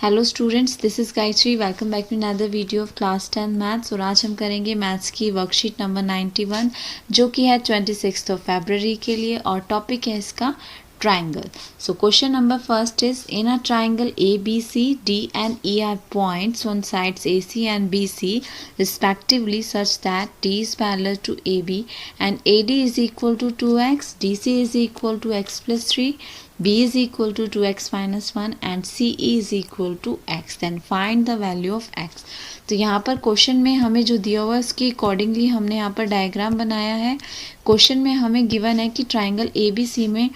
Hello students, this is Gayatri. Welcome back to another video of class 10 maths. और आज हम करेंगे मैथ्स की वर्कशीट नंबर 91 जो कि है 26 फरवरी के लिए, और टॉपिक है इसका triangle. So question number first is in a triangle ABC, D and E are points on sides AC and BC respectively such that D is parallel to AB and AD is equal to 2x, DC is equal to x plus 3, B is equal to 2x minus 1 and CE is equal to x. Then find the value of x. तो यहाँ पर question में हमें जो दिया हुआ है उसके अकॉर्डिंगली हमने यहाँ पर डायग्राम बनाया है। क्वेश्चन में हमें गिवन है कि ट्राइंगल ABC में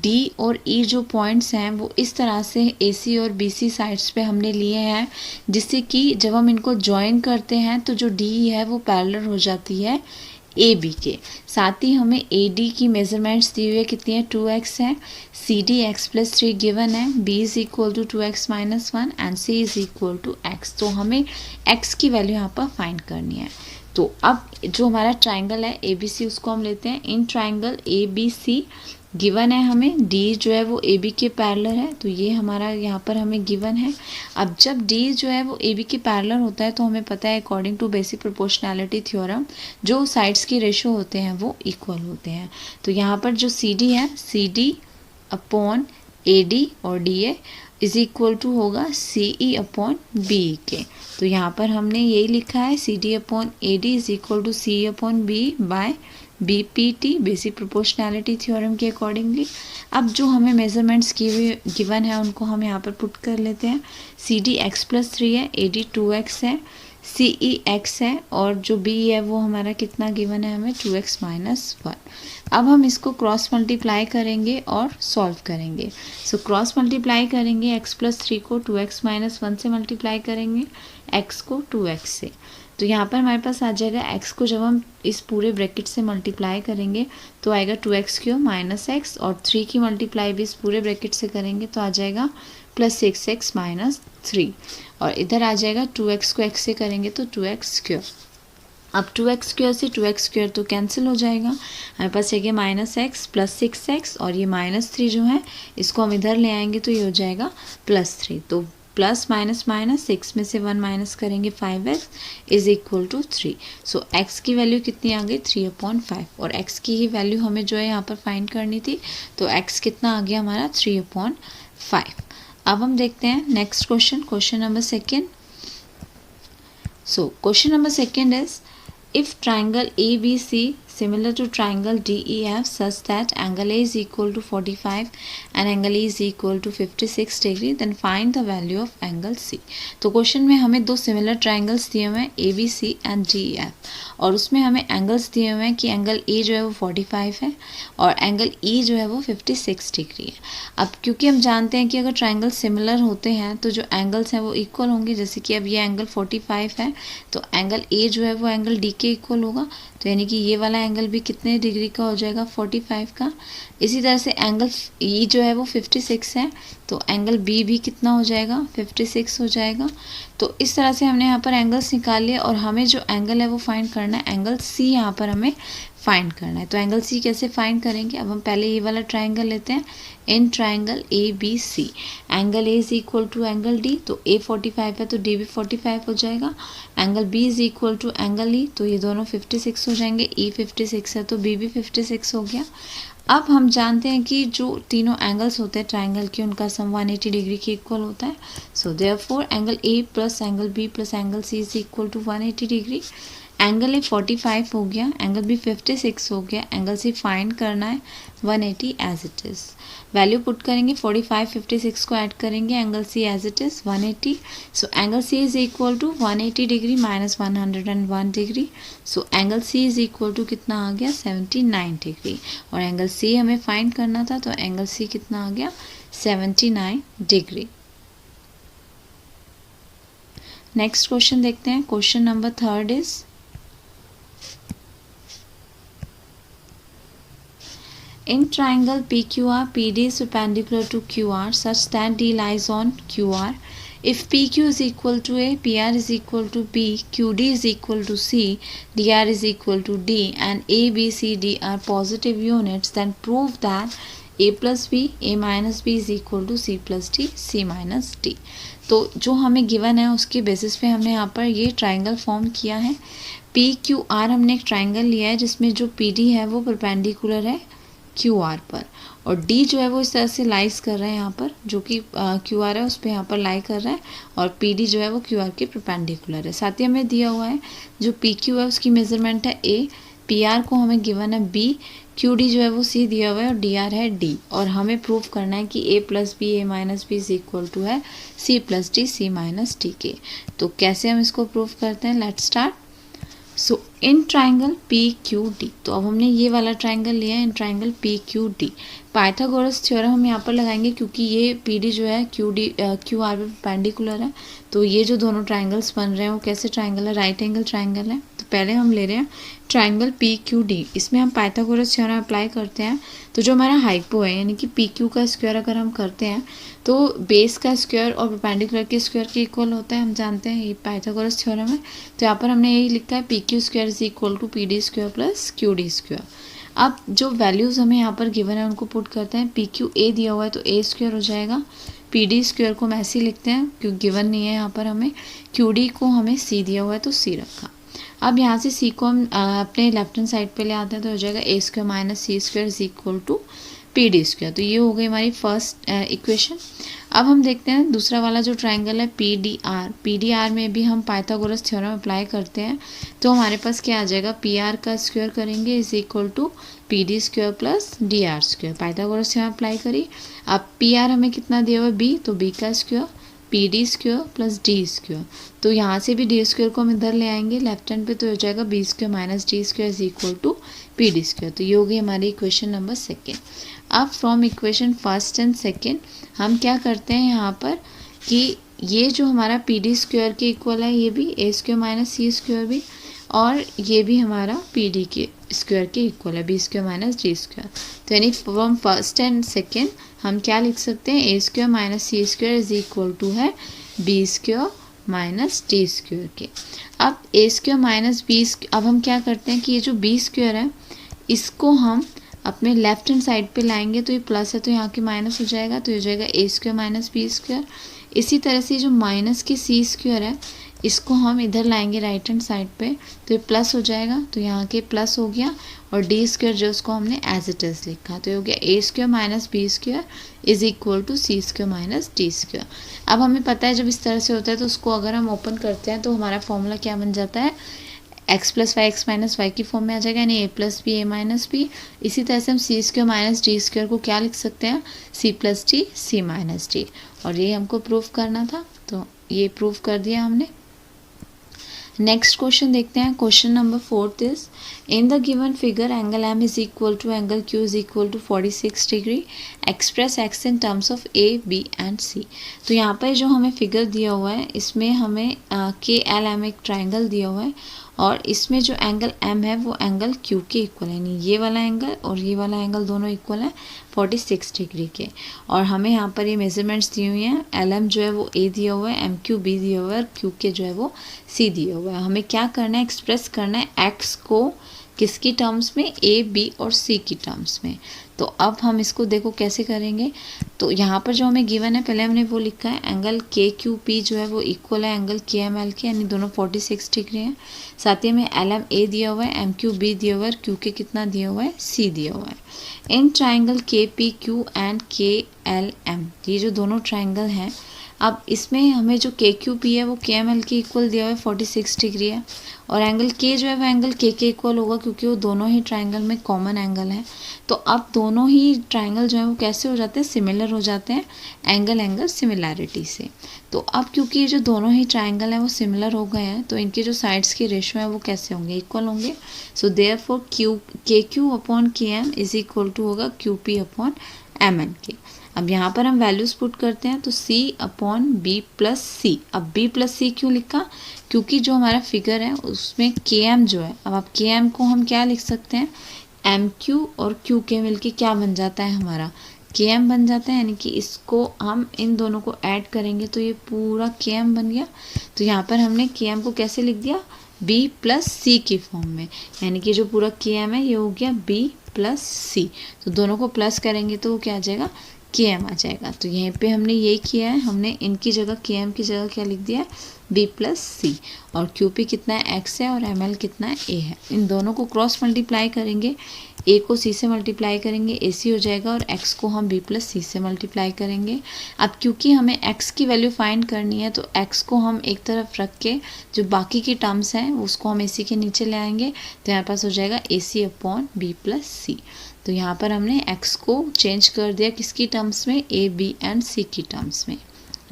D और E जो पॉइंट्स हैं वो इस तरह से AC और BC साइड्स पे हमने लिए हैं, जिससे कि जब हम इनको ज्वाइन करते हैं तो जो D है वो पैरेलल हो जाती है AB के। साथ ही हमें AD की मेजरमेंट्स दी हुई है, कितनी है 2x है, CD x प्लस 3 गिवन है, B is equal to 2x minus 1 and C is equal to x। तो हमें x की वैल्यू यहाँ पर फाइंड करनी है। तो अब जो हमारा ट्राइंगल है ABC उसको हम लेते हैं। इन ट्राइंगल ABC गिवन है हमें D जो है वो AB के पैरेलल है, तो ये हमारा यहाँ पर हमें गिवन है। अब जब D जो है वो AB के पैरेलल होता है तो हमें पता है according to basic proportionality theorem जो साइड्स की रेशो होते हैं वो इक्वल होते हैं। तो यहाँ पर जो CD है, CD अपॉन AD और DA इज इक्वल टू होगा CE अपॉन BE के। तो यहाँ पर हमने यही लिखा है CD upon AD is equal to CE upon BE by BPT, basic proportionality theorem के अकॉर्डिंगली। अब जो हमें मेजरमेंट्स की हुई गिवन है उनको हम यहाँ पर पुट कर लेते हैं। CD x प्लस 3 है, AD 2x है, CE x है, और जो B है वो हमारा कितना गिवन है हमें 2x माइनस 1। अब हम इसको क्रॉस मल्टीप्लाई करेंगे और सॉल्व करेंगे। सो क्रॉस मल्टीप्लाई करेंगे, x प्लस 3 को 2x माइनस 1 से मल्टीप्लाई करेंगे, x को 2x से। तो यहाँ पर हमारे पास आ जाएगा x को जब हम इस पूरे ब्रैकेट से मल्टीप्लाई करेंगे तो आएगा 2x क्यूब माइनस x, और 3 की मल्टीप्लाई भी इस पूरे ब्रैकेट से करेंगे तो आ जाएगा प्लस 6x माइनस 3, और इधर आ जाएगा 2x को x से करेंगे तो 2x स्क्वायर। अब 2x स्क्वायर से 2x स्क्वायर तो कैंसिल हो जाएगा, हमारे पास है माइनस x प्लस 6x, और ये माइनस 3 जो है इसको हम इधर ले आएंगे तो ये हो जाएगा प्लस 3। तो प्लस माइनस माइनस 6 में से 1 माइनस करेंगे 5x is equal to 3। So x की वैल्यू कितनी आ गई 3/5, और x की ही वैल्यू हमें जो है यहाँ पर फाइंड करनी थी, तो x कितना आ गया हमारा 3/5। अब हम देखते हैं next question, question number second. So question number second is if triangle ABC similar to triangle DEF such that angle A is equal to 45 and angle E is equal to 56 degree, then find the value of angle C। तो question में हमें दो similar triangles दिए हुए हैं ABC and DEF, और उसमें हमें एंगल्स दिए हुए हैं कि एंगल A जो है वो 45 है और एंगल E जो है वो 56 डिग्री है। अब क्योंकि हम जानते हैं कि अगर ट्राइंगल सिमिलर होते हैं तो जो एंगल्स हैं वो इक्वल होंगे, जैसे कि अब ये एंगल 45 है तो एंगल A जो है वो एंगल D के इक्वल होगा, तो यानी कि ये वाला एंगल भी कितने डिग्री का हो जाएगा 45 का। इसी तरह से एंगल E जो है वो 56 है तो एंगल B भी कितना हो जाएगा 56 हो जाएगा। तो इस तरह से हमने यहाँ पर एंगल्स निकाल लिए, और हमें जो एंगल है वो फाइंड करना है, एंगल C यहाँ पर हमें फाइंड करना है। तो एंगल C कैसे फाइंड करेंगे, अब हम पहले ये वाला ट्राइंगल लेते हैं। In triangle ABC angle A is equal to angle D, तो A 45 है तो D भी 45 हो जाएगा। Angle B is equal to angle E, तो ये दोनों 56 हो जाएंगे, E 56 है तो B भी 56 हो गया। अब हम जानते हैं कि जो तीनों एंगल्स होते हैं ट्राइंगल के उनका सम 180 डिग्री के इक्वल होता है। So therefore angle A plus angle B plus angle C is equal to 180 degree. Angle A 45 हो गया, एंगल B 56 हो गया, एंगल C फाइंड करना है 180 as it is. Value put करेंगे, 45 56 को ऐड करेंगे, angle C as it is 180। So angle C is equal to 180 degree minus 101 degree. So angle C is equal to कितना आ गया 79 डिग्री, और एंगल C हमें फाइंड करना था तो एंगल C कितना आ गया 79 डिग्री। नेक्स्ट क्वेश्चन देखते हैं, question number third is in triangle PQR, PD is perpendicular to QR such that D lies on QR. If PQ is equal to A, PR is equal to B, QD is equal to C, DR is equal to D, and A, B, C, D are positive units, then prove that A plus B A minus B is equal to C plus D C minus D. तो जो हमें given है उसके basis पे हमने यहाँ पर ये ट्राइंगल फॉर्म किया है। पी क्यू आर हमने एक ट्राइंगल लिया है जिसमें जो पी डी है वो परपेंडिकुलर है क्यू आर पर, और डी जो है वो इस तरह से लाइज कर रहा है यहाँ पर, जो कि क्यू आर है उस पर यहाँ पर लाई कर रहा है, और पी डी जो है वो क्यू आर के परपेंडिकुलर है। साथ ही हमें दिया हुआ है जो पी क्यू है उसकी मेजरमेंट है ए, पी आर को हमें गिवन है बी, क्यू डी जो है वो सी दिया हुआ है और डी आर है डी, और हमें प्रूव करना है कि A plus B A minus B is equal to है C plus D C minus D के। तो कैसे हम इसको प्रूव करते हैं, let's start. So in triangle P Q D, तो अब हमने ये वाला ट्राइंगल लिया है in triangle P Q D. Pythagoras theorem हम यहाँ पर लगाएंगे क्योंकि ये पी डी जो है क्यू आर पे परपेंडिकुलर है। तो ये जो दोनों ट्राइंगल्स बन रहे हैं वो कैसे ट्राइंगल है, राइट एंगल ट्राइंगल है। तो पहले हम ले रहे हैं ट्राइंगल पी क्यू डी, इसमें हम पाइथागोरस थ्योरम अप्लाई करते हैं। तो जो हमारा हाइपो है यानी कि पी क्यू का स्क्वायर अगर हम करते हैं तो बेस का स्क्वायर और परपेंडिकुलर के स्क्वायर के इक्वल होता है, हम जानते हैं, ये पाइथागोरस थ्योरम है। तो यहाँ पर हमने यही लिखा है P Q square is equal to P D square plus Q D square. अब जो वैल्यूज़ हमें यहाँ पर गिवन है उनको पुट करते हैं। पी क्यू ए दिया हुआ है तो ए स्क्वायर हो जाएगा, पी डी स्क्वायर को हम ऐसे ही लिखते हैं क्योंकि गिवन नहीं है यहाँ पर हमें, क्यू डी को हमें सी दिया हुआ है तो सी रखा। अब यहाँ से सी को हम अपने लेफ्ट हैंड साइड पे ले आते हैं तो हो जाएगा A square minus C square is equal to P D square. तो ये हो गई हमारी फर्स्ट इक्वेशन। अब हम देखते हैं दूसरा वाला जो ट्राइंगल है पी डी आर में भी हम पाइथागोरस थ्योरम अप्लाई करते हैं। तो हमारे पास क्या आ जाएगा, पी आर का स्क्वायर करेंगे is equal to P D square plus D R square. Pythagoras theorem apply करी। अब पी आर हमें कितना दिया हुआ है बी, तो बी का square P D square plus D square. तो यहाँ से भी डी स्क्वायर को हम इधर ले आएंगे लेफ्ट हैंड पे, तो हो जाएगा B square minus D square is equal to P D square. तो ये हो गई हमारी इक्वेशन नंबर सेकेंड। अब from equation first and second हम क्या करते हैं यहाँ पर कि ये जो हमारा पी डी स्क्वायर के इक्वल है ये भी A square minus C square भी, और ये भी हमारा पी डी के स्क्वायर के इक्वल है B square minus D square. तो यानी फ्रॉम फर्स्ट एंड सेकेंड हम क्या लिख सकते हैं, A square minus C square is equal to है B square minus D square के। अब ए स्क्वायर माइनस बी, अब हम क्या करते हैं कि ये जो बी स्क्वायर है इसको हम अपने लेफ्ट हैंड साइड पे लाएंगे, तो ये प्लस है तो यहाँ के माइनस हो जाएगा, तो ये हो जाएगा A square minus B square. इसी तरह से जो माइनस की सी स्क्वायर है इसको हम इधर लाएंगे राइट हैंड साइड पे, तो ये प्लस हो जाएगा, तो यहाँ के प्लस हो गया, और डी स्क्वायर जो उसको हमने एज इट इज लिखा, तो ये हो गया A square minus B square is equal to C square minus D square. अब हमें पता है जब इस तरह से होता है तो उसको अगर हम ओपन करते हैं तो हमारा फॉर्मूला क्या बन जाता है, X plus Y X minus Y की फॉर्म में आ जाएगा, यानी A plus B A minus B. इसी तरह से हम C square minus D square को क्या लिख सकते हैं, C plus D C minus D, और ये हमको प्रूव करना था तो ये प्रूव कर दिया हमने। नेक्स्ट क्वेश्चन देखते हैं, question number 4 is in the given figure angle M is equal to angle Q is equal to 46 degree, express X in terms of A B and C. तो यहाँ पर जो हमें फिगर दिया हुआ है इसमें हमें के एल एम एक ट्राइंगल दिया हुआ है, और इसमें जो एंगल एम है वो एंगल क्यू के इक्वल है, यानी ये वाला एंगल और ये वाला एंगल दोनों इक्वल है 46 डिग्री के। और हमें यहाँ पर ये मेजरमेंट्स दी हुई हैं, एल एम जो है वो ए दिया हुआ है, एम क्यू बी दिया हुआ है, और क्यू के जो है वो सी दिया हुआ है। हमें क्या करना है, एक्सप्रेस करना है एक्स को किसकी टर्म्स में, ए बी और सी की टर्म्स में। तो अब हम इसको देखो कैसे करेंगे। तो यहाँ पर जो हमें गिवन है पहले हमने वो लिखा है एंगल के क्यू पी जो है वो इक्वल है एंगल के एम एल के, यानी दोनों 46 डिग्री हैं। साथ ही हमें एल एम ए दिया हुआ है, एम क्यू बी दिया हुआ है, क्यू के कितना दिया हुआ है, सी दिया हुआ है। इन ट्राइंगल के पी क्यू एंड के एल एम, ये जो दोनों ट्राइंगल हैं, अब इसमें हमें जो के क्यू पी है वो के एम एल के इक्वल दिया हुआ है 46 डिग्री है, और एंगल के जो है वो एंगल के इक्वल होगा क्योंकि वो दोनों ही ट्राइंगल में कॉमन एंगल है। तो अब दोनों ही ट्राइंगल जो है वो कैसे हो जाते हैं, सिमिलर हो जाते हैं एंगल एंगल सिमिलैरिटी से। तो अब क्योंकि ये जो दोनों ही ट्राइंगल हैं वो सिमिलर हो गए हैं तो इनके जो साइड्स के रेशियो है वो कैसे होंगे, इक्वल होंगे। So therefore K Q upon K M is equal to होगा Q P upon M N के। अब यहाँ पर हम वैल्यूज़ पुट करते हैं, तो c अपॉन बी प्लस सी। अब b प्लस सी क्यों लिखा, क्योंकि जो हमारा फिगर है उसमें के एम जो है, अब आप के एम को हम क्या लिख सकते हैं, एम क्यू और क्यू के मिलके क्या बन जाता है, हमारा के एम बन जाता है, यानी कि इसको हम इन दोनों को ऐड करेंगे तो ये पूरा के एम बन गया। तो यहाँ पर हमने के एम को कैसे लिख दिया, b प्लस सी की फॉर्म में, यानी कि जो पूरा के एम है ये हो गया b प्लस सी। तो दोनों को प्लस करेंगे तो वो क्या आ जाएगा, के एम आ जाएगा। तो यहीं पे हमने यही किया है, हमने इनकी जगह के एम की जगह क्या लिख दिया है, बी प्लस सी। और क्यू पी कितना है, एक्स है, और एम एल कितना है, ए है। इन दोनों को क्रॉस मल्टीप्लाई करेंगे, ए को सी से मल्टीप्लाई करेंगे, ए सी हो जाएगा, और एक्स को हम बी प्लस सी से मल्टीप्लाई करेंगे। अब क्योंकि हमें एक्स की वैल्यू फाइंड करनी है, तो एक्स को हम एक तरफ रख के जो बाकी की टर्म्स हैं उसको हम ए सी के नीचे ले आएंगे, तो यहाँ पास हो जाएगा ए सी अपॉन बी प्लस सी। तो यहाँ पर हमने x को चेंज कर दिया किसकी टर्म्स में, a, b एंड c की टर्म्स में।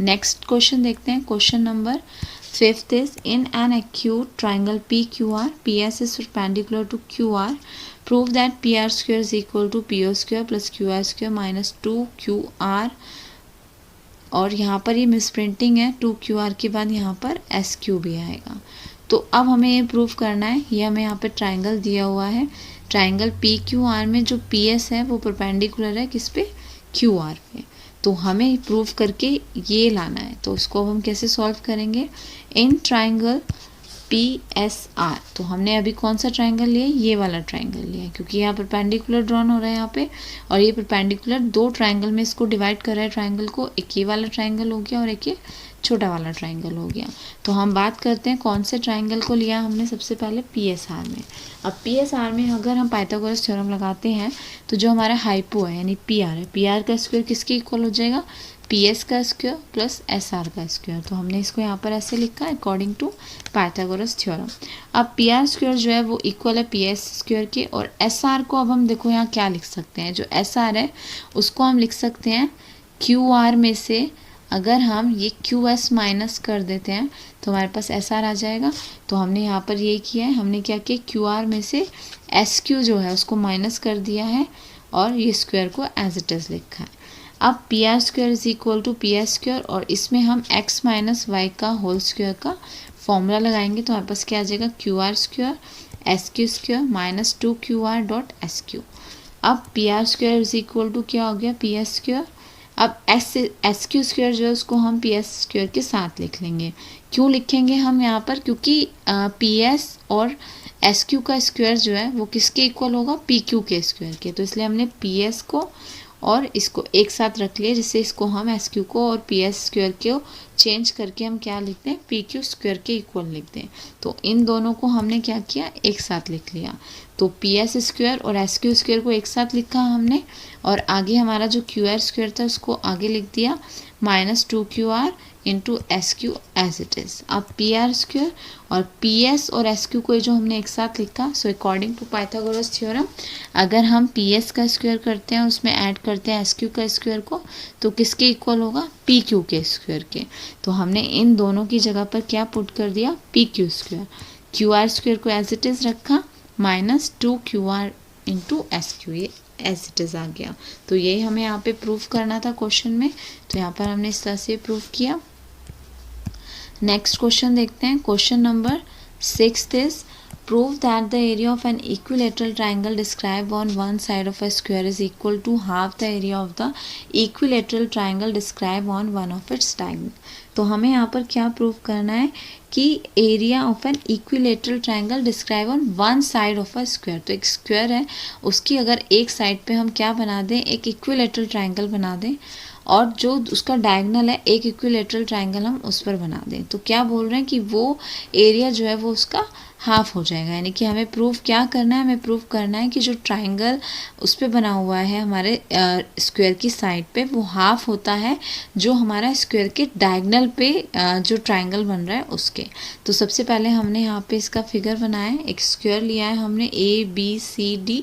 नेक्स्ट क्वेश्चन देखते हैं, question number 5 is in an acute triangle PQR, PS is perpendicular to QR, prove that PR square is equal to PO square plus QR square minus 2QR। और यहाँ पर ये misprinting है, 2QR के बाद यहाँ पर SQ भी आएगा। तो अब हमें ये प्रूव करना है, ये हमें यहाँ पे ट्राइंगल दिया हुआ है, ट्राइंगल PQR में जो PS है वो परपेंडिकुलर है किस पे, QR पे। तो हमें प्रूव करके ये लाना है, तो उसको अब हम कैसे सॉल्व करेंगे, इन ट्राइंगल PSR। तो हमने अभी कौन सा ट्राइंगल लिया, ये वाला ट्राइंगल लिया है, क्योंकि यहाँ परपेंडिकुलर ड्रॉन हो रहा है यहाँ पे, और ये परपेंडिकुलर दो ट्राइंगल में इसको डिवाइड कर रहा है ट्राइंगल को, एक ये वाला ट्राइंगल हो गया और एक ये छोटा वाला ट्राइंगल हो गया। तो हम बात करते हैं कौन से ट्राइंगल को लिया हमने सबसे पहले, PSR में। अब PSR में अगर हम पाइथागोरस थ्योरम लगाते हैं तो जो हमारा हाइपो है यानी PR है, PR का स्क्वायर किसके इक्वल हो जाएगा, PS का स्क्वायर प्लस SR का स्क्वायर। तो हमने इसको यहाँ पर ऐसे लिखा अकॉर्डिंग टू पाइथागोरस थ्योरम। अब PR स्क्वायर जो है वो इक्वल है PS स्क्वायर के, और SR को अब हम देखो यहाँ क्या लिख सकते हैं, जो SR है उसको हम लिख सकते हैं QR में से अगर हम ये QS माइनस कर देते हैं तो हमारे पास SR आ जाएगा। तो हमने यहाँ पर ये किया है, हमने क्या किया, QR में से SQ जो है उसको माइनस कर दिया है और ये स्क्वायर को एज इट इज़ लिखा है। अब PR square is equal to PS square, और इसमें हम x माइनस वाई का होल स्क्वायर का फॉर्मूला लगाएंगे, तो हमारे पास क्या आ जाएगा, QR square SQ square minus 2QR dot SQ। अब PR square is equal to क्या हो गया, PS स्क्वायर। अब SQ स्क्वायर जो है उसको हम PS स्क्वायर के साथ लिख लेंगे। क्यों लिखेंगे हम यहाँ पर, क्योंकि PS और SQ का स्क्वायर जो है वो किसके इक्वल होगा, PQ के स्क्वायर के। तो इसलिए हमने PS को और इसको एक साथ रख लिया, जिससे इसको हम SQ को और PS स्क्वायर को चेंज करके हम क्या लिखते हैं, PQ स्क्वायर के इक्वल लिखते हैं। तो इन दोनों को हमने क्या किया, एक साथ लिख लिया। तो PS स्क्वायर और SQ स्क्वायर को एक साथ लिखा हमने, और आगे हमारा जो QR स्क्वायर था उसको आगे लिख दिया minus 2QR into SQ as it is. अब PR स्क्वायर और PS और SQ को जो हमने एक साथ लिखा, so according to Pythagoras theorem अगर हम PS का स्क्वायर करते हैं उसमें ऐड करते हैं SQ का स्क्वायर को, तो किसके इक्वल होगा, PQ के स्क्वायर के। तो हमने इन दोनों की जगह पर क्या पुट कर दिया, PQ स्क्वायर, QR स्क्वायर को एज इट इज़ रखा माइनस 2QR इंटू SQ, ये एज इट इज़ आ गया। तो यही हमें यहाँ पे प्रूफ करना था क्वेश्चन में, तो यहाँ पर हमने इस तरह से प्रूफ किया। नेक्स्ट क्वेश्चन देखते हैं, question number 6 is prove that the area of an equilateral triangle described on one side of a square is equal to half the area of the equilateral triangle described on one of its diagonal। तो हमें यहाँ पर क्या prove करना है कि area of N equilateral triangle describe on one side of a square. तो एक स्क्वायर है, उसकी अगर एक साइड पे हम क्या बना दें, एक इक्विलेटरल ट्राइंगल बना दें, और जो उसका डायगोनल है एक इक्विलेटरल ट्राइंगल हम उस पर बना दें, तो क्या बोल रहे हैं कि वो एरिया जो है वो उसका हाफ हो जाएगा। यानी कि हमें प्रूफ क्या करना है, हमें प्रूफ करना है कि जो ट्राइंगल उस पर बना हुआ है हमारे स्क्वायर की साइड पे, वो हाफ होता है जो हमारा स्क्वायर के डायगोनल पे जो ट्राइंगल बन रहा है उसके। तो सबसे पहले हमने यहाँ पे इसका फिगर बनाया है, एक स्क्वायर लिया है हमने ABCD,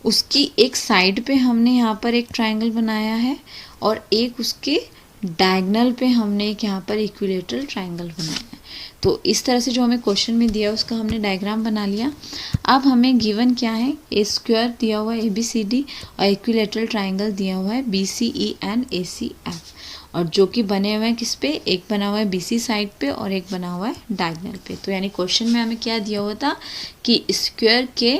उसकी एक साइड पे हमने यहाँ पर एक ट्राइंगल बनाया है, और एक उसके डायगोनल पे हमने एक यहाँ पर इक्विलेटरल ट्राइंगल बनाया है। तो इस तरह से जो हमें क्वेश्चन में दिया है उसका हमने डायग्राम बना लिया। अब हमें गिवन क्या है, ए स्क्वायर दिया हुआ है ABCD और इक्विलेटरल ट्राइंगल दिया हुआ है BCE एंड ACF, और जो कि बने हुए हैं किस पे, एक बना हुआ है BC साइड पे और एक बना हुआ है डायगोनल पे। तो यानी क्वेश्चन में हमें क्या दिया हुआ था कि स्क्वायर के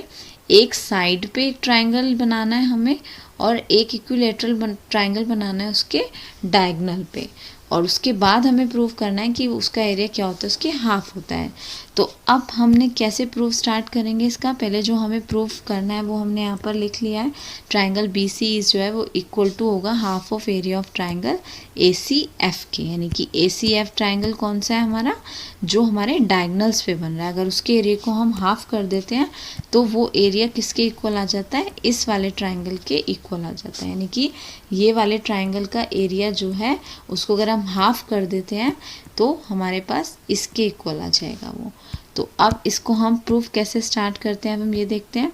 एक साइड पे एक ट्राइंगल बनाना है हमें, और एक इक्विलेटरल ट्राइंगल बनाना है उसके डायगोनल पे, और उसके बाद हमें प्रूव करना है कि उसका एरिया क्या होता है, उसके हाफ होता है। तो अब हमने कैसे प्रूफ स्टार्ट करेंगे इसका, पहले जो हमें प्रूफ करना है वो हमने यहाँ पर लिख लिया है। ट्राइंगल बी सी जो है वो इक्वल टू होगा half of area of triangle A C F के, यानी कि ए सी एफ ट्राइंगल कौन सा है हमारा, जो हमारे डायगनल्स पे बन रहा है। अगर उसके एरिया को हम हाफ कर देते हैं तो वो एरिया किसके इक्वल आ जाता है, इस वाले ट्राइंगल के इक्वल आ जाता है। यानी कि ये वाले ट्राइंगल का एरिया जो है उसको अगर हम हाफ कर देते हैं तो हमारे पास इसके इक्वल आ जाएगा वो। तो अब इसको हम प्रूफ कैसे स्टार्ट करते हैं अब हम ये देखते हैं।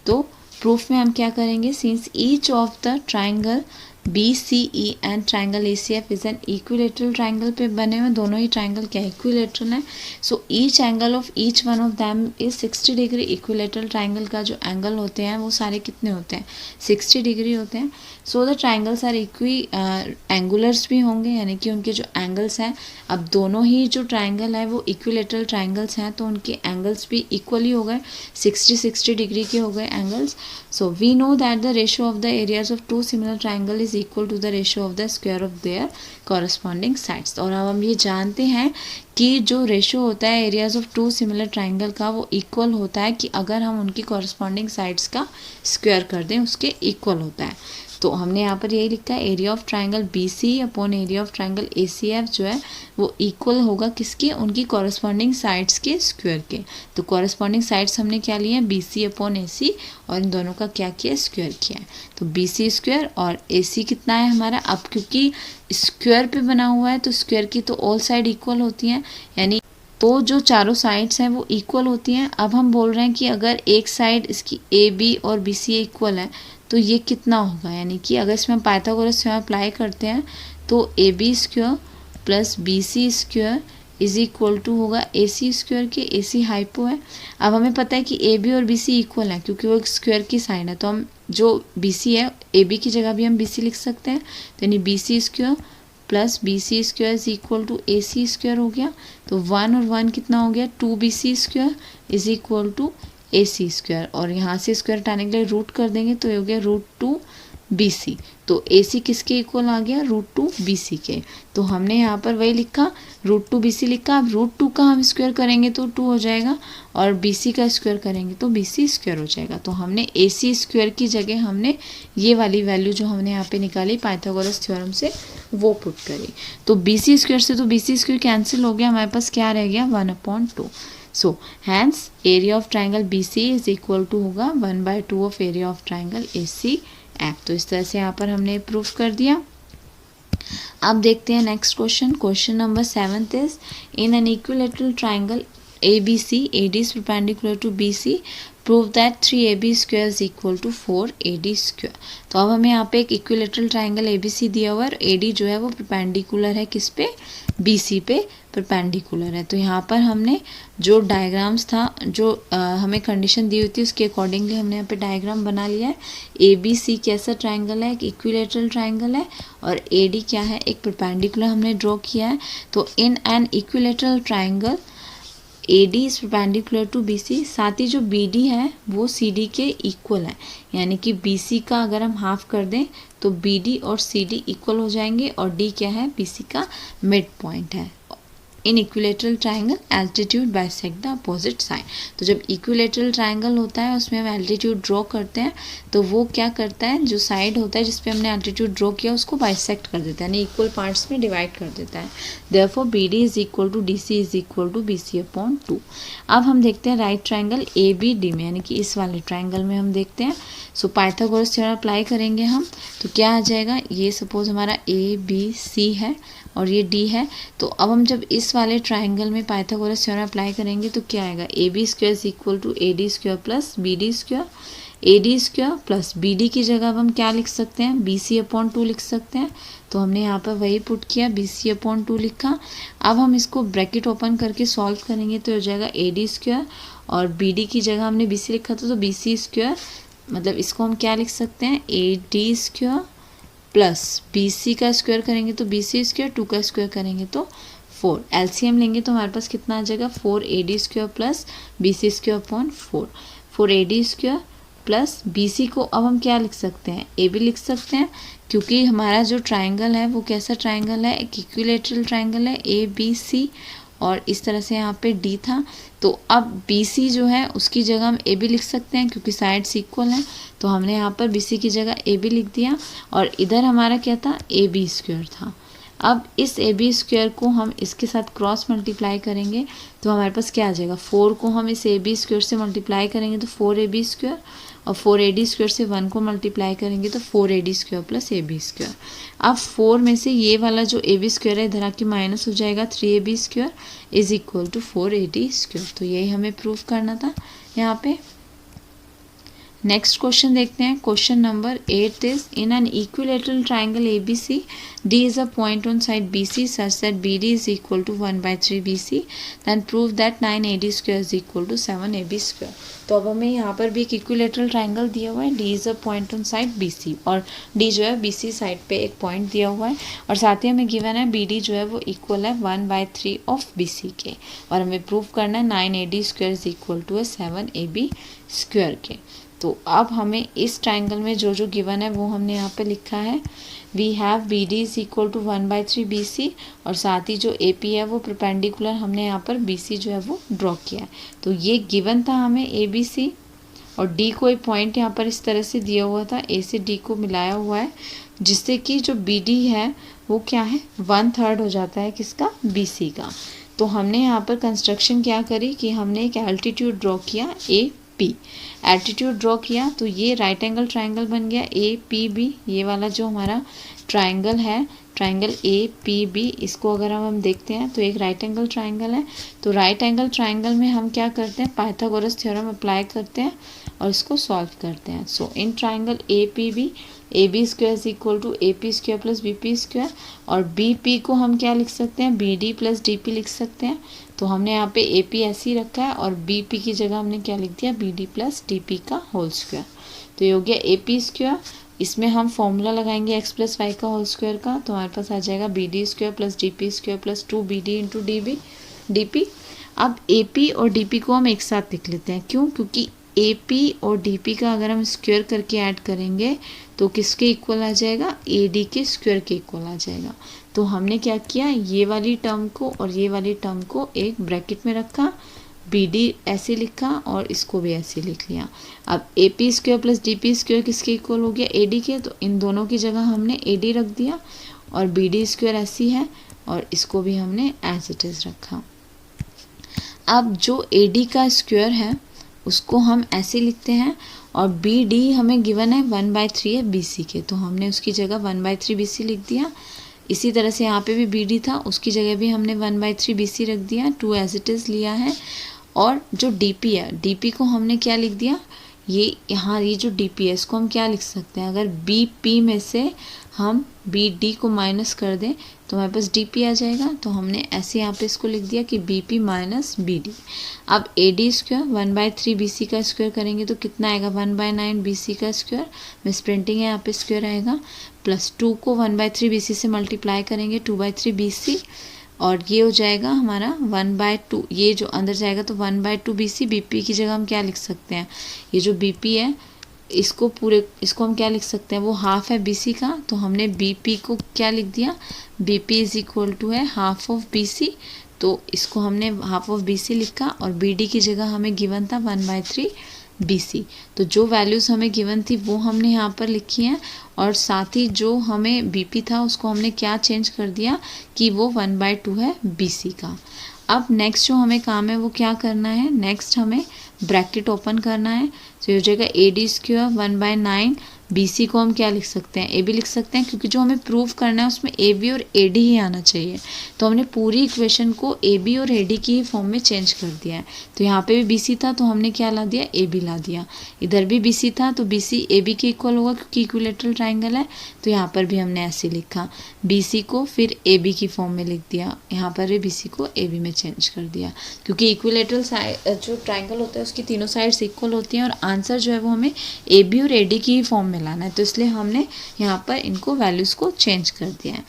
तो प्रूफ में हम क्या करेंगे, since each of the triangle B C E and triangle A C F is an equilateral triangle पे बने हुए, दोनों ही ट्राइंगल क्या इक्विलेटरल है। So each angle of each one of them is 60 degree. Equilateral triangle का जो angle होते हैं वो सारे कितने होते हैं, 60 डिग्री होते हैं। So the triangles are equiangulars भी होंगे, यानी कि उनके जो एंगल्स हैं, अब दोनों ही जो ट्राइंगल है वो इक्विलेटरल ट्राइंगल्स हैं तो उनके एंगल्स भी इक्वली हो गए, 60 डिग्री के हो गए angles. So we know that the ratio of the areas of two similar triangle is equal to the ratio of the square of their corresponding sides. और अब हम ये जानते हैं कि जो रेशियो होता है areas of two similar triangle का वो इक्वल होता है कि अगर हम उनकी कॉरस्पॉन्डिंग साइड्स का स्क्वायर कर दें उसके इक्वल होता है। तो हमने यहाँ पर यही लिखा है, area of triangle B C upon area of triangle A C F जो है वो इक्वल होगा किसके, उनकी कॉरस्पॉन्डिंग साइड्स के स्क्वायर के। तो कॉरस्पॉन्डिंग साइड्स हमने क्या लिए हैं, बी सी अपॉन ए सी, और इन दोनों का क्या किया, स्क्वायर किया है। तो बी सी स्क्वायर और ए सी कितना है हमारा, अब क्योंकि स्क्वायर पे बना हुआ है तो स्क्वायर की तो ऑल साइड इक्वल होती हैं, यानी तो जो चारों साइड्स हैं वो इक्वल होती हैं। अब हम बोल रहे हैं कि अगर एक साइड इसकी ए बी और बी सी इक्वल है तो ये कितना होगा, यानी कि अगर इसमें पाइथागोरस थ्योरम अप्लाई करते हैं तो A B square plus B C square is equal to होगा ए सी स्क्वायर के, ए सी हाइपो है। अब हमें पता है कि ए बी और बी सी इक्वल है क्योंकि वो एक स्क्वायर की साइन है, तो हम जो बी सी है ए बी की जगह भी हम बी सी लिख सकते हैं, तो यानी B C square plus B C square is equal to A C square हो गया। तो 1 और 1 कितना हो गया, 2 B C square is equal to A C square, और यहाँ से स्क्वायर हटाने के लिए रूट कर देंगे तो ये हो गया √2 बी सी। तो ए सी किसके इक्वल आ गया, √2 बी सी के। तो हमने यहाँ पर वही लिखा, √2 बी सी लिखा। अब √2 का हम स्क्वायर करेंगे तो 2 हो जाएगा, और बी सी का स्क्वायर करेंगे तो बी सी स्क्वायर हो जाएगा। तो हमने ए सी स्क्वायर की जगह हमने ये वाली वैल्यू जो हमने यहाँ पे निकाली पाइथागोरस थ्योरम से वो पुट करी। तो बी सी स्क्वायर से तो बी सी स्क्वायर कैंसिल हो गया, हमारे पास क्या रह गया, 1/2। So hence area of triangle B C is equal to होगा 1/2 of area of triangle A C F. तो इस तरह से यहाँ पर हमने प्रूफ कर दिया। अब देखते हैं next question. Question number 7 is in an equilateral triangle A B C, A D is perpendicular to B C, prove that 3AB square is equal to 4AD square. तो अब हमें यहाँ पे एक equilateral triangle A B C दिया हुआ है, AD जो है वो परपेंडिकुलर है किस पे, BC पे परपेंडिकुलर है। तो यहाँ पर हमने जो डायग्राम्स था, जो हमें कंडीशन दी हुई थी उसके अकॉर्डिंगली हमने यहाँ पे डायग्राम बना लिया है। ABC कैसा ट्राइंगल है, एक इक्विलेटरल ट्राइंगल है, और AD क्या है, एक परपेंडिकुलर हमने ड्रॉ किया है। तो in an equilateral triangle AD is perpendicular to BC, साथ ही जो BD है वो CD के इक्वल है, यानी कि BC का अगर हम हाफ कर दें तो BD और CD इक्वल हो जाएंगे, और D क्या है, BC का मिड पॉइंट है। इन equilateral triangle altitude bisect the opposite side. तो जब इक्विलेटरल ट्राइंगल होता है उसमें हम एल्टीट्यूड ड्रॉ करते हैं तो वो क्या करता है, जो साइड होता है जिसपे हमने एल्टीट्यूड ड्रॉ किया उसको बाइसेक्ट कर देता है, यानी इक्वल पार्ट्स में डिवाइड कर देता है। Therefore BD is equal to DC is equal to BC/2। अब हम देखते हैं राइट ट्राइंगल ABD में, यानी कि इस वाले ट्राइंगल में हम देखते हैं। सो पाइथागोरस थ्योरम अप्लाई करेंगे हम, तो क्या आ जाएगा, ये सपोज हमारा ABC है और ये D है। तो अब हम जब इस वाले ट्राइंगल में पाइथागोरस थ्योरम अप्लाई करेंगे तो क्या आएगा, AB square is equal to AD square plus BD square, AD square plus BD की जगह अब हम क्या लिख सकते हैं, BC/2 लिख सकते हैं। तो हमने यहाँ पर वही पुट किया, BC/2 लिखा। अब हम इसको ब्रैकेट ओपन करके सॉल्व करेंगे तो हो जाएगा AD स्क्वायर, और BD की जगह हमने BC लिखा था तो BC स्क्वायर, मतलब इसको हम क्या लिख सकते हैं, AD स्क्वायर प्लस BC का स्क्वायर करेंगे तो BC स्क्वायर, 2 का स्क्वायर करेंगे तो 4। LCM लेंगे तो हमारे पास कितना आ जाएगा, 4AD square plus BC स्क्वायर/4, 4AD square plus BC को अब हम क्या लिख सकते हैं, AB लिख सकते हैं, क्योंकि हमारा जो ट्राइंगल है वो कैसा ट्राइंगल है, एक इक्विलेटरल ट्राइंगल है ABC, और इस तरह से यहाँ पे D था। तो अब BC जो है उसकी जगह हम AB लिख सकते हैं क्योंकि साइड्स इक्वल हैं, तो हमने यहाँ पर BC की जगह AB लिख दिया। और इधर हमारा क्या था, AB स्क्वायर था। अब इस AB स्क्वायर को हम इसके साथ क्रॉस मल्टीप्लाई करेंगे तो हमारे पास क्या आ जाएगा, 4 को हम इस AB स्क्वायर से मल्टीप्लाई करेंगे तो 4AB स्क्वायर, और 4AD स्क्वायर से 1 को मल्टीप्लाई करेंगे तो 4AD square plus AB square. अब 4 में से ये वाला जो AB स्क्वायर है इधर आके माइनस हो जाएगा, 3AB square is equal to 4AD square. तो यही हमें प्रूफ करना था यहाँ पे। नेक्स्ट क्वेश्चन देखते हैं। Question number 8 is in an equilateral triangle ABC, D is a point on side BC such that BD is equal to 1/3 BC, then prove that 9AD square is equal to 7AB square। तो अब हमें यहाँ पर भी एक equilateral triangle दिया हुआ है, D is a point on side BC, और D जो है BC साइड पे एक पॉइंट दिया हुआ है, और साथ ही हमें गिवन है BD जो है वो इक्वल है 1/3 ऑफ BC के, और हमें प्रूव करना है 9AD square is equal to 7AB square के। तो अब हमें इस ट्राइंगल में जो जो गिवन है वो हमने यहाँ पे लिखा है। We have BD is equal to 1/3 BC, और साथ ही जो AP है वो परपेंडिकुलर हमने यहाँ पर BC जो है वो ड्रॉ किया है। तो ये गिवन था हमें ABC, और D कोई पॉइंट यहाँ पर इस तरह से दिया हुआ था, A से D को मिलाया हुआ है, जिससे कि जो BD है वो क्या है, 1/3 हो जाता है किसका, BC का। तो हमने यहाँ पर कंस्ट्रक्शन क्या करी कि हमने एक एल्टीट्यूड ड्रॉ किया AP, एल्टीट्यूड ड्रॉ किया तो ये राइट एंगल ट्राइंगल बन गया APB। ये वाला जो हमारा ट्राइंगल है, ट्राइंगल APB, इसको अगर हम देखते हैं तो एक राइट एंगल ट्राइंगल है। तो राइट एंगल ट्राइंगल में हम क्या करते हैं, पाइथागोरस थ्योरम अप्लाई करते हैं और इसको सॉल्व करते हैं। So in triangle APB, AB square is equal to AP square plus BP square, और BP को हम क्या लिख सकते हैं, BD प्लस DP लिख सकते हैं। तो हमने यहाँ पे AP ऐसे ही रखा है, और BP की जगह हमने क्या लिख दिया, BD प्लस DP का होल स्क्वायर। तो ये हो गया AP स्क्वायर। इसमें हम फॉर्मूला लगाएंगे x प्लस वाई का होल स्क्वायर का, तो हमारे पास आ जाएगा BD square plus DP square plus 2BD into DP। अब AP और DP को हम एक साथ लिख लेते हैं, क्यों, क्योंकि AP और DP का अगर हम स्क्वायर करके ऐड करेंगे तो किसके इक्वल आ जाएगा, AD के स्क्वायर के इक्वल आ जाएगा। तो हमने क्या किया, ये वाली टर्म को और ये वाली टर्म को एक ब्रैकेट में रखा, BD ऐसे लिखा और इसको भी ऐसे लिख लिया। अब AP square plus DP square किसके इक्वल हो गया, AD के, तो इन दोनों की जगह हमने AD रख दिया, और BD स्क्वायर ऐसी है और इसको भी हमने एज इट इज़ रखा। अब जो AD का स्क्वायर है उसको हम ऐसे लिखते हैं, और BD हमें गिवन है 1/3 है BC के, तो हमने उसकी जगह 1/3 BC लिख दिया। इसी तरह से यहाँ पे भी BD था, उसकी जगह भी हमने 1/3 BC रख दिया, 2 एज इट इज़ लिया है। और जो DP है, DP को हमने क्या लिख दिया, ये यहाँ ये जो DP है इसको हम क्या लिख सकते हैं, अगर BP में से हम BD को माइनस कर दें तो हमारे पास DP आ जाएगा। तो हमने ऐसे यहाँ पे इसको लिख दिया कि BP माइनस BD। अब AD स्क्वायर 1/3 BC का स्क्वायर करेंगे तो कितना आएगा, 1/9 BC का स्क्वायर, मिस प्रिंटिंग है यहाँ पे, स्क्वायर आएगा, प्लस 2 को 1/3 BC से मल्टीप्लाई करेंगे 2/3 BC, और ये हो जाएगा हमारा 1/2, ये जो अंदर जाएगा तो 1/2 BC। BP की जगह हम क्या लिख सकते हैं, ये जो BP है इसको हम क्या लिख सकते हैं, वो हाफ है BC का, तो हमने BP को क्या लिख दिया, BP इज इक्वल टू है हाफ ऑफ BC, तो इसको हमने हाफ ऑफ BC लिखा, और BD की जगह हमें गिवन था 1/3 BC। तो जो वैल्यूज़ हमें गिवन थी वो हमने यहाँ पर लिखी हैं, और साथ ही जो हमें BP था उसको हमने क्या चेंज कर दिया कि वो 1/2 है BC का। अब नेक्स्ट जो हमें काम है वो क्या करना है, नेक्स्ट हमें ब्रैकेट ओपन करना है। तो ये हो जाएगा AD स्क्वायर 1/9 BC को हम क्या लिख सकते हैं, AB लिख सकते हैं, क्योंकि जो हमें प्रूव करना है उसमें AB और AD ही आना चाहिए। तो हमने पूरी इक्वेशन को AB और AD की फॉर्म में चेंज कर दिया है। तो यहाँ पे भी BC था तो हमने क्या ला दिया, AB ला दिया। इधर भी BC था तो BC AB के इक्वल होगा क्योंकि इक्विलेटरल ट्राइंगल है। तो यहाँ पर भी हमने ऐसे लिखा, BC को फिर AB की फॉर्म में लिख दिया, यहाँ पर भी BC को AB में चेंज कर दिया, क्योंकि इक्विलेटरल जो ट्राइंगल होता है उसकी तीनों साइड्स इक्वल होती हैं, और आंसर जो है वो हमें AB और AD की फॉर्म में लाना है, तो इसलिए हमने यहाँ पर इनको वैल्यूज़ को चेंज कर दिया है।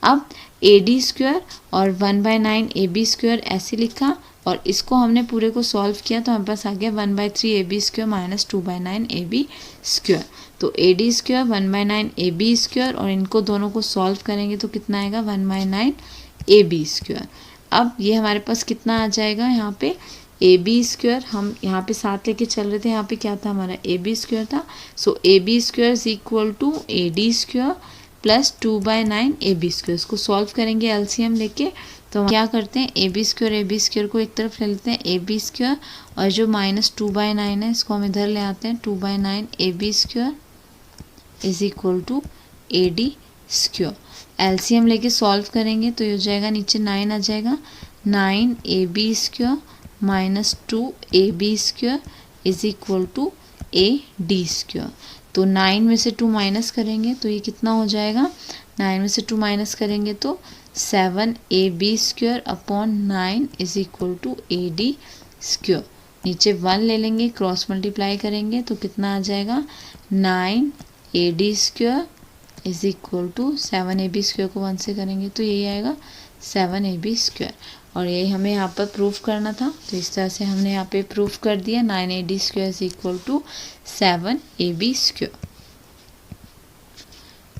अब AD स्क्वायर और 1/9 AB स्क्वायर ऐसे लिखा, और इसको हमने पूरे को सॉल्व किया तो हमारे पास आ गया 1/3 AB² माइनस 2/9 AB²। तो AD² 1/9 AB² और इनको दोनों को सॉल्व करेंगे तो कितना आएगा 1/9 AB²। अब ये हमारे पास कितना आ जाएगा, यहाँ पे AB², हम यहाँ पे साथ लेके चल रहे थे, यहाँ पे क्या था हमारा AB² था। So AB² is equal to AD² plus 2/9 AB²। इसको सॉल्व करेंगे LCM लेके। तो हम क्या करते हैं, AB² को एक तरफ ले लेते हैं AB² और जो माइनस 2/9 है इसको हम इधर ले आते हैं 2/9 AB² is equal to AD²। LCM लेके सॉल्व करेंगे तो ये हो जाएगा, नीचे 9 आ जाएगा, 9AB² minus 2AB² is equal to AD²। तो 9 में से 2 माइनस करेंगे तो ये कितना हो जाएगा, 9 में से 2 माइनस करेंगे तो 7AB² upon 9 is equal to AD²। नीचे 1 ले लेंगे, क्रॉस मल्टीप्लाई करेंगे तो कितना आ जाएगा, 9AD² is equal to 7AB² को 1 से करेंगे तो यही आएगा 7AB²। और यही हमें यहाँ पर प्रूफ करना था, तो इस तरह से हमने यहाँ पे प्रूफ कर दिया 9AD² is equal to 7AB²।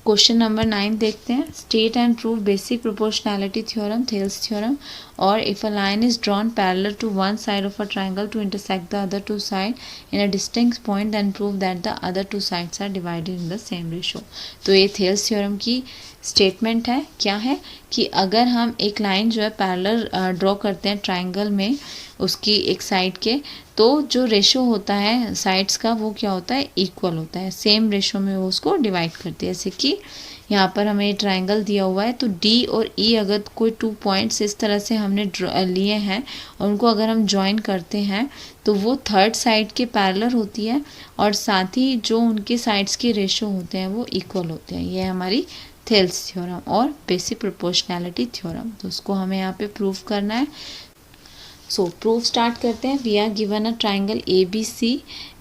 Question number 9 देखते हैं। State and prove basic proportionality theorem, Thales theorem. और if a line is drawn parallel to one side of a triangle to intersect the other two side in a distinct point then prove that the other two sides are divided in the same ratio. तो ये Thales theorem की statement है। क्या है कि अगर हम एक लाइन जो है पैरेलल ड्रॉ करते हैं ट्राइंगल में, उसकी एक साइड के, तो जो रेशो होता है साइड्स का वो क्या होता है, इक्वल होता है, सेम रेशो में वो उसको डिवाइड करती है। जैसे कि यहाँ पर हमें ट्राइंगल दिया हुआ है तो D और E अगर कोई 2 पॉइंट्स इस तरह से हमने लिए हैं और उनको अगर हम ज्वाइन करते हैं तो वो थर्ड साइड के पैरेलल होती है और साथ ही जो उनके साइड्स के रेशो होते हैं वो इक्वल होते हैं। ये हमारी थेल्स थ्योरम और बेसिक प्रोपोर्शनैलिटी थ्योरम। तो उसको हमें यहाँ पे प्रूव करना है। सो प्रूफ स्टार्ट करते हैं। We are given a triangle ABC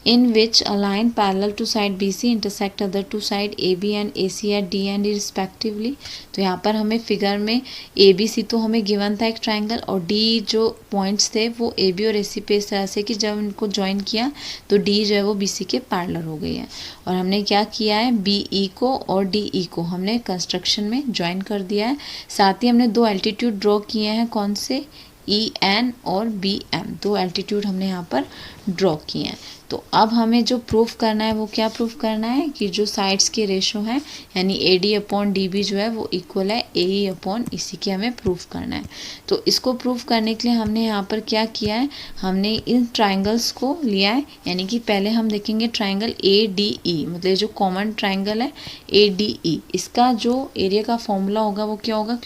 in which a line parallel to side BC intersect other two side AB and AC at D and E respectively। तो यहाँ पर हमें फिगर में ABC तो हमें गिवन था एक ट्राइंगल और D जो पॉइंट्स थे वो AB और AC पे इस तरह से कि जब इनको ज्वाइन किया तो D जो है वो BC के पैरेलल हो गई है। और हमने क्या किया है, BE को और DE को हमने कंस्ट्रक्शन में ज्वाइन कर दिया है। साथ ही हमने 2 एल्टीट्यूड ड्रॉ किए हैं, कौन से, EN और BM, 2 एल्टीट्यूड हमने यहाँ पर ड्रॉ किए हैं। तो अब हमें जो प्रूफ करना है वो क्या प्रूफ करना है कि जो साइड्स के रेशो हैं यानी AD अपॉन DB जो है वो इक्वल है AE अपॉन EC के, हमें प्रूफ करना है। तो इसको प्रूफ करने के लिए हमने यहाँ पर क्या किया है, हमने इन ट्राइंगल्स को लिया है, यानी कि पहले हम देखेंगे ट्राइंगल ADE, मतलब जो कॉमन ट्राइंगल है ADE, इसका जो एरिया का फॉर्मूला होगा वो क्या होगा,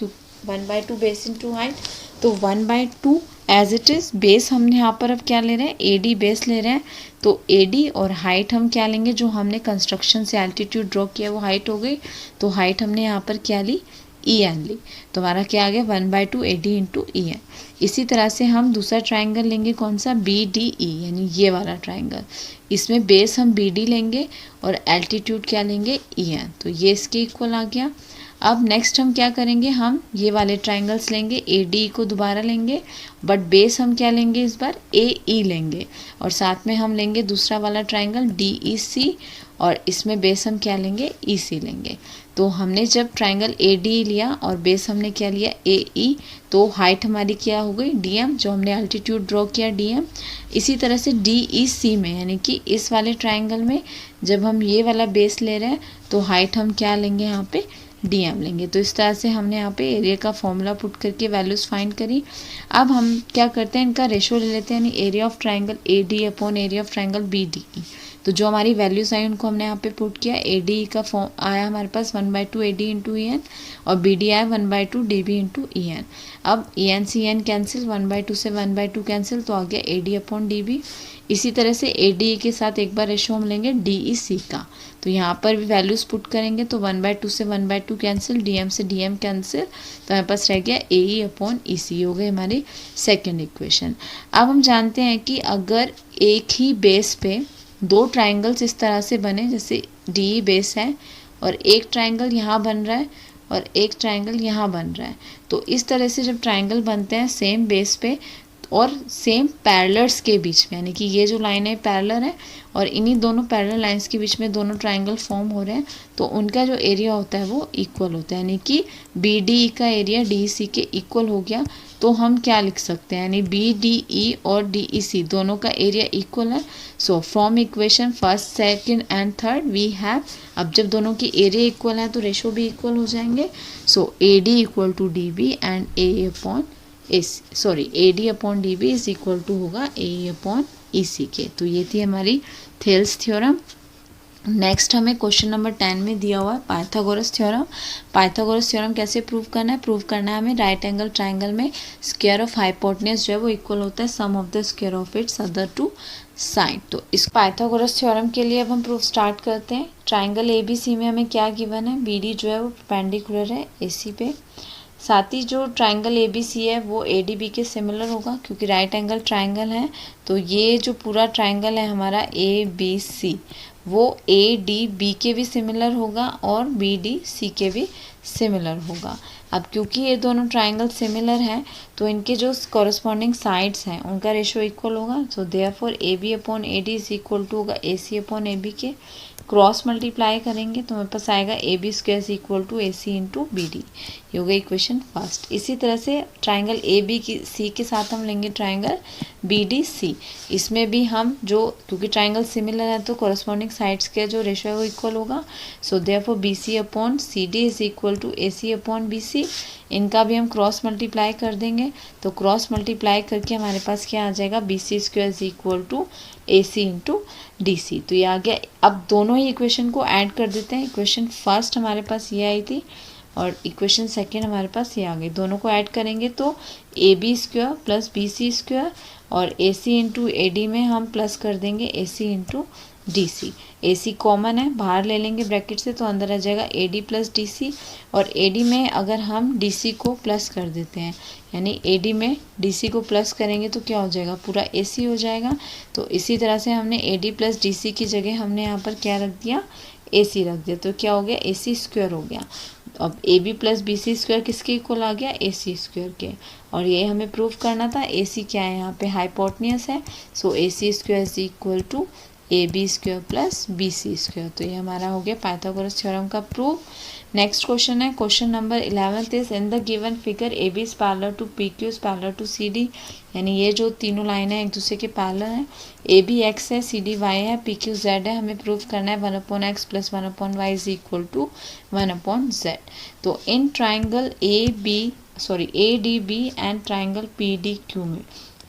1/2 बेस इंटू हाइट। तो 1/2 एज इट इज़, बेस हमने यहाँ पर अब क्या ले रहे हैं, AD बेस ले रहे हैं। तो AD और हाइट हम क्या लेंगे, जो हमने कंस्ट्रक्शन से एल्टीट्यूड ड्रॉ किया वो हाइट हो गई, तो हाइट हमने यहाँ पर क्या ली, EN ली। तो हमारा क्या आ गया 1/2 AD इंटू EN। इसी तरह से हम दूसरा ट्राइंगल लेंगे, कौन सा, BDE, यानी ये वाला ट्राइंगल। इसमें बेस हम BD लेंगे और एल्टीट्यूड क्या लेंगे, EN। तो ये इसके इक्वल आ गया। अब नेक्स्ट हम क्या करेंगे, हम ये वाले ट्राइंगल्स लेंगे, AD को दोबारा लेंगे, बट बेस हम क्या लेंगे इस बार, AE लेंगे, और साथ में हम लेंगे दूसरा वाला ट्राइंगल DEC, और इसमें बेस हम क्या लेंगे, EC लेंगे। तो हमने जब ट्राइंगल ADE लिया और बेस हमने क्या लिया, AE, तो हाइट हमारी क्या हो गई, DM, जो हमने एल्टीट्यूड ड्रॉ किया DM। इसी तरह से DEC में, यानी कि इस वाले ट्राइंगल में जब हम ये वाला बेस ले रहे हैं तो हाइट हम क्या लेंगे, यहाँ पे DM लेंगे। तो इस तरह से हमने यहाँ पे एरिया का फॉर्मूला पुट करके वैल्यूज़ फाइंड करी। अब हम क्या करते हैं, इनका रेशो ले लेते हैं, यानी area of triangle AD upon area of triangle BDE। तो जो हमारी वैल्यूज़ आई उनको हमने यहाँ पे पुट किया। ADE का फॉर्म आया हमारे पास 1/2 AD इंटू EN और BD आया 1/2 DB इंटू EN। अब EN से EN कैंसिल, 1/2 से 1/2 कैंसिल, तो आ गया AD अपॉन DB। इसी तरह से ADE के साथ एक बार रेशो हम लेंगे DEC का, तो यहाँ पर भी वैल्यूज़ पुट करेंगे तो 1/2 से 1/2 कैंसिल, DM से DM कैंसिल, तो हमारे पास रह गया AE अपॉन EC, हो गई हमारी सेकेंड इक्वेशन। अब हम जानते हैं कि अगर एक ही बेस पे 2 ट्राइंगल्स इस तरह से बने, जैसे DE बेस है और एक ट्राइंगल यहाँ बन रहा है और एक ट्राइंगल यहाँ बन रहा है, तो इस तरह से जब ट्राइंगल बनते हैं सेम बेस पे और सेम पैरेलल्स के बीच में, यानी कि ये जो लाइन है पैरेलल है और इन्हीं दोनों पैरेलल लाइंस के बीच में दोनों ट्राइंगल फॉर्म हो रहे हैं, तो उनका जो एरिया होता है वो इक्वल होता है, यानी कि बी डी ई का एरिया डी सी के इक्वल हो गया। तो हम क्या लिख सकते हैं, यानी बी डी ई और डी ई सी दोनों का एरिया इक्वल है। So from equation first second and third we have, अब जब दोनों की एरिया इक्वल है तो रेशो भी इक्वल हो जाएंगे। So A D equal to D B and A upon A D upon D B is equal to होगा ए अपॉन ई सी के। तो ये थी हमारी थेल्स थ्योरम। नेक्स्ट हमें क्वेश्चन नंबर 10 में दिया हुआ है पाइथागोरस थ्योरम। पाइथागोरस थ्योरम कैसे प्रूव करना है, प्रूव करना है हमें राइट एंगल ट्राइंगल में स्क्वायर ऑफ हाइपोटेन्यूज जो है वो इक्वल होता है sum of the square of its other two side. तो इस पाइथागोरस थ्योरम के लिए अब हम प्रूफ स्टार्ट करते हैं। ट्राइंगल ए बी सी में हमें क्या गिवन है, बी डी जो है वो परपेंडिकुलर है ए सी पे, साथ ही जो ट्राइंगल ए बी सी है वो ए डी बी के सिमिलर होगा क्योंकि राइट एंगल ट्राइंगल है। तो ये जो पूरा ट्राइंगल है हमारा ए बी सी वो ए डी बी के भी सिमिलर होगा और बी डी सी के भी सिमिलर होगा। अब क्योंकि ये दोनों ट्राइंगल सिमिलर हैं तो इनके जो कॉरस्पॉन्डिंग साइड्स हैं उनका रेशो इक्वल होगा। So therefore A B upon A D is equal to होगा A C upon A B के। क्रॉस मल्टीप्लाई करेंगे तो हमारे पास आएगा A B square is equal to A C into B D. ये होगा इक्वेशन फर्स्ट। इसी तरह से ट्राइंगल ए बी की सी के साथ हम लेंगे ट्राइंगल बी डी सी। इसमें भी हम जो, क्योंकि ट्राइंगल सिमिलर है तो कॉरस्पॉन्डिंग साइड्स के जो रेशो है वो इक्वल होगा। So therefore B C upon C D is equal to A C upon B C. इनका भी हम क्रॉस मल्टीप्लाई कर देंगे तो क्रॉस मल्टीप्लाई करके हमारे पास क्या आ जाएगा, B C square is equal to A C into D C. तो ये आ गया। अब दोनों ही इक्वेशन को ऐड कर देते हैं। इक्वेशन फर्स्ट हमारे पास ये आई थी और इक्वेशन सेकेंड हमारे पास ये आ गई। दोनों को ऐड करेंगे तो A B square plus B C square और A C into A D में हम प्लस कर देंगे ए सी इंटू डी सी। ए सी कॉमन है, बाहर ले लेंगे ब्रैकेट से तो अंदर आ जाएगा A D plus D C. और ए डी में अगर हम डी सी को प्लस कर देते हैं, यानी ए डी में डी सी को प्लस करेंगे तो क्या हो जाएगा, पूरा ए सी हो जाएगा। तो इसी तरह से हमने A D plus D C की जगह हमने यहाँ पर क्या रख दिया, ए सी रख दिया। तो क्या हो गया, ए सी स्क्वायर हो गया। अब A B plus B C square किसके इक्वल आ गया, ए सी स्क्वायर के। और ये हमें प्रूव करना था। ए सी क्या है यहाँ पे, हाइपोटेन्यूज है। So A C square is equal to A B square plus B C square. तो ये हमारा हो गया पाइथागोरस थ्योरम का प्रूफ। नेक्स्ट क्वेश्चन है question number 11 is in the given figure A B is parallel to P Q is parallel to C D. यानी ये जो तीनों लाइन है एक दूसरे के पैरेलल हैं। ए बी एक्स है, सी डी वाई है, पी क्यू जेड है। हमें प्रूव करना है 1 upon X plus 1 upon Y is equal to 1 upon Z. तो in triangle A D B and triangle P D Q में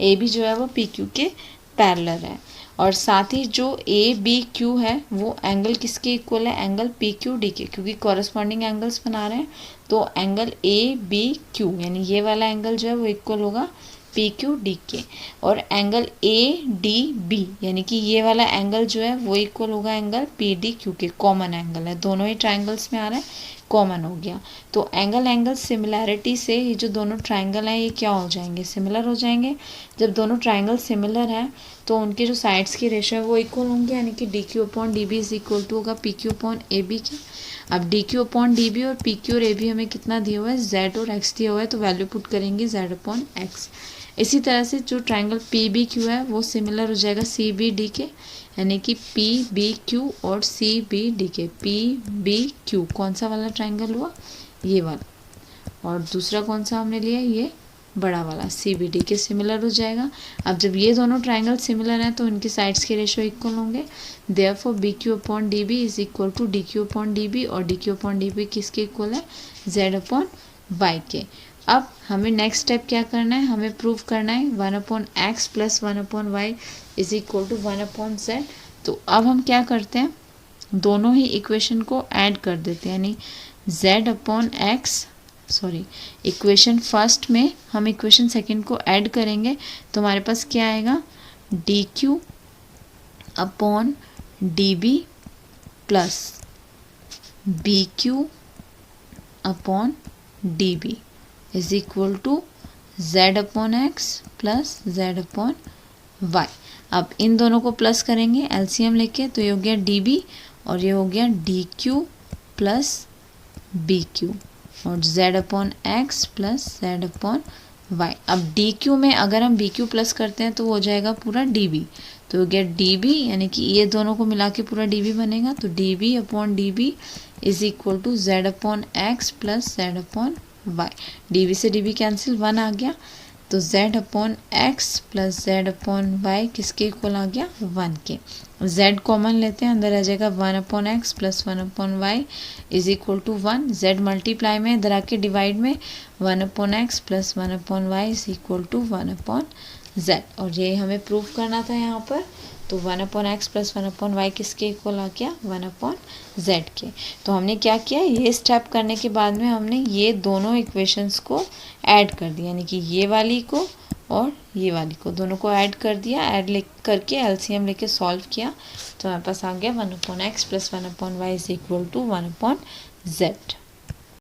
ए बी जो है वो पी क्यू के पैरेलल है और साथ ही जो ए बी क्यू है वो एंगल किसके इक्वल है, एंगल पी क्यू डी के, क्योंकि कॉरस्पॉन्डिंग एंगल्स बना रहे हैं। तो एंगल ए बी क्यू यानी ये वाला एंगल जो है वो इक्वल होगा पी क्यू डी के। और एंगल ए डी बी यानी कि ये वाला एंगल जो है वो इक्वल होगा एंगल पी डी क्यू के। कॉमन एंगल है, दोनों ही ट्राइंगल्स में आ रहा है, कॉमन हो गया। तो एंगल सिमिलैरिटी से ये जो दोनों ट्राइंगल हैं ये क्या हो जाएंगे, सिमिलर हो जाएंगे। जब दोनों ट्राइंगल सिमिलर हैं तो उनके जो साइड्स की रेशो है वो इक्वल होंगे, यानी कि D Q upon D B is equal to होगा P Q upon A B के। अब D Q upon D B और पी क्यू और ए बी हमें कितना दिया हुआ है, जेड और एक्स दिया हुआ है, तो वैल्यू पुट करेंगे जेड अपॉन एक्स। इसी तरह से जो ट्राइंगल पी बी क्यू है वो सिमिलर हो जाएगा सी बी डी के, यानी कि पी बी क्यू और सी बी डी के। पी बी क्यू कौन सा वाला ट्राइंगल हुआ, ये वाला, और दूसरा कौन सा हमने लिया, ये बड़ा वाला सी बी डी के सिमिलर हो जाएगा। अब जब ये दोनों ट्राइंगल सिमिलर हैं तो इनके साइड्स के रेशो इक्वल होंगे। Therefore B Q upon D B is equal to D Q upon D B और D Q upon D B किसके इक्वल है, जेड अपॉन वाई के। अब हमें नेक्स्ट स्टेप क्या करना है, हमें प्रूव करना है 1 upon X plus 1 upon Y is equal to 1 upon Z. तो अब हम क्या करते हैं, दोनों ही इक्वेशन को ऐड कर देते हैं, यानी Z upon x, equation first में हम इक्वेशन सेकंड को ऐड करेंगे तो हमारे पास क्या आएगा, D Q upon D B plus B Q upon D B is equal to Z upon X plus Z upon Y. अब इन दोनों को प्लस करेंगे एलसीएम लेके, तो ये हो गया डी बी और ये हो गया D Q plus B Q और Z upon X plus Z upon Y. अब डी क्यू में अगर हम बी क्यू प्लस करते हैं तो वो हो जाएगा पूरा डी बी, तो गेट डी बी, यानी कि ये दोनों को मिला के पूरा डी बी बनेगा, तो D B upon D B is equal to Z upon X plus Z upon Y. D B से डी बी कैंसिल, 1 आ गया, तो z upon X plus Z upon Y किसके इक्वल आ गया, 1 के। z कॉमन लेते हैं, अंदर आ जाएगा 1 upon X plus 1 upon Y is equal to 1। z multiply में, इधर आके डिवाइड में 1 upon X plus 1 upon Y is equal to 1 upon z। और ये हमें प्रूव करना था यहाँ पर, तो 1 upon X plus 1 upon Y किसके इक्वल आ गया, 1 अपॉन जेड के। तो हमने क्या किया, ये स्टेप करने के बाद में हमने ये दोनों इक्वेशंस को ऐड कर दिया, यानी कि ये वाली को और ये वाली को, दोनों को ऐड कर दिया, ऐड करके एलसीएम लेके सॉल्व किया, तो हमारे पास आ गया 1 upon X plus 1 upon Y is equal to 1 upon Z.